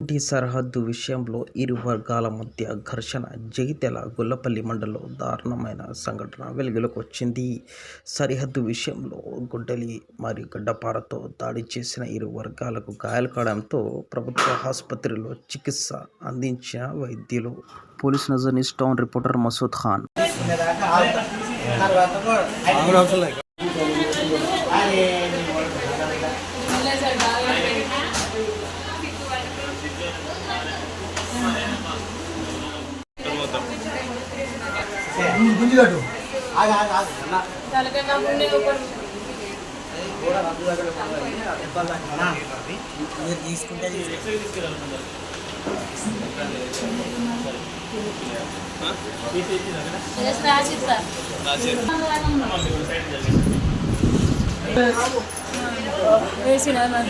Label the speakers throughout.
Speaker 1: ఇంటి సరిహద్దు విషయంలో ఇరు వర్గాల మధ్య ఘర్షణ. జగిత్యాల గొల్లపల్లి మండలంలో దారుణమైన సంఘటన వెలుగులోకి వచ్చింది. సరిహద్దు విషయంలో గొడ్డలి మరియు గడ్డపారతో దాడి చేసిన ఇరు వర్గాలకు గాయాలు కావడంతో ప్రభుత్వ ఆసుపత్రిలో చికిత్స అందించిన వైద్యులు. Police Nazar news town reporter Masood Khan.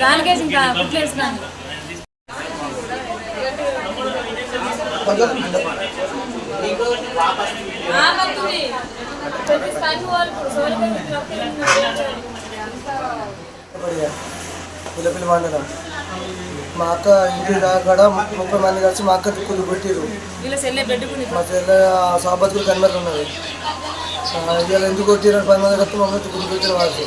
Speaker 2: దానికేసి ఇంకా కుట్లేసినాను.
Speaker 3: పిల్లపిల్లి మండలం మా అక్క ఇంటి దాకా 30 మంది కలిసి మా అక్క దిక్కులు పెట్టిరు. మా చెల్లె సాబత్తులు కనబడి ఉన్నది. ఇవాళ ఎందుకు కొట్టిరు 10 మంది కలిసి మమ్మల్ని దిక్కులు పెట్టిన వాళ్ళు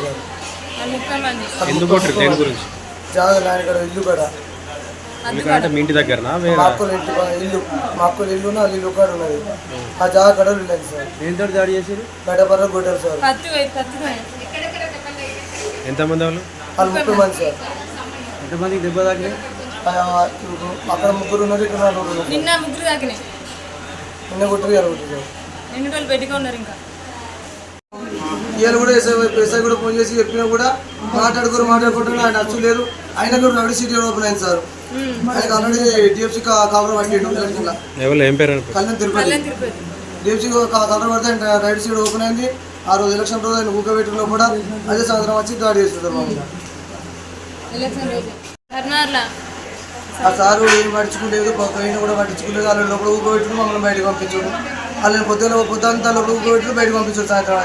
Speaker 3: జాగా నాయన ఇల్లు కూడా
Speaker 4: ఇంటి దగ్గర
Speaker 3: మా అక్కలు ఇంటి ఇల్లు మా అక్కలు ఇల్లు వాళ్ళ ఇల్లు కాడ ఉన్నది. ఆ జాగా కడ వెళ్ళండి సార్.
Speaker 4: ఏంతో దాడి చేశారు?
Speaker 3: గడ్డపర్ర కొట్టారు సార్.
Speaker 4: ఎంతమంది వాళ్ళు?
Speaker 3: 30 మంది సార్.
Speaker 4: ఎంతమందికి దెబ్బ తాకినాయి?
Speaker 3: అక్కడ 3 ఉన్నారు, ఇక్కడ 4 ఉన్నారు.
Speaker 2: నిన్న 3 తాకినాయి.
Speaker 3: నిన్న కొట్టారు, ఇవాళ కొట్టారు సార్.
Speaker 2: 2 రోజులు పెట్టుగా ఉన్నారు. ఇంకా
Speaker 3: ఇవాళ కూడా ఎస్ఐ కూడా ఫోన్ చేసి చెప్పినా కూడా మాట్లాడుకుంటున్నా ఆయన నచ్చలేరు. ఆయన కూడా రౌడీ సీటీ ఓపెన్ అయింది సార్. ఆయనకు ఆల్రెడీ డిఎఫ్సీ కవర్ పట్టిండు. కళ్యాణ్ తిరుపతి డిఎఫ్సీ కవర్ పడితే ఆయన రైట్ సైడ్ ఓపెన్ అయింది. ఆ రోజు ఎలక్షన్ రోజు ఆయన ఊకబెట్టిలో కూడా అదే సాయంత్రం వచ్చి దాడి చేస్తుంటారు మామూలుగా. ఆ సారు ఏం పట్టించుకోలేదు, పైన కూడా పట్టించుకోలేదు. వాళ్ళ లోపల ఊకబెట్టి మమ్మల్ని బయటకు పంపించాడు. వాళ్ళని పొద్దుంతా లోపల ఊకబెట్టి బయటకు పంపించాడు సాయంత్రం.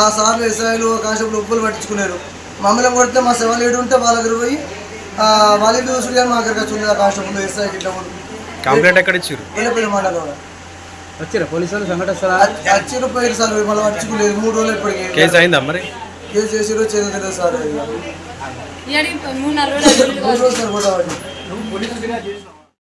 Speaker 3: ఆ సార్లు ఎస్ఐలు కానిస్టేబుల్ ఉప్పులు పట్టించుకున్నారు. మమ్మల్ని కొడితే మా సెవెన్ ఏడు ఉంటే వాళ్ళ దగ్గర పోయి వాళ్ళ ఇంటి చూసుడు కానీ మా దగ్గరకు వచ్చింది. ఆ కానిస్టేబుల్ ఎస్ఐ ఇట్లా
Speaker 4: కంప్లైంట్ ఎక్కడ ఇచ్చారు?
Speaker 3: పిల్లపిల్లి మండలం
Speaker 4: వచ్చారు పోలీసులు సంఘటన
Speaker 3: వచ్చిరు పోయారు సార్. మళ్ళీ పట్టించుకోలేదు. 3 రోజులు ఇప్పటికి
Speaker 4: కేసు అయిందా? మరి
Speaker 3: కేసు చేసిరో చేయలేదు సార్.
Speaker 2: 3 రోజులు
Speaker 3: సార్ కూడా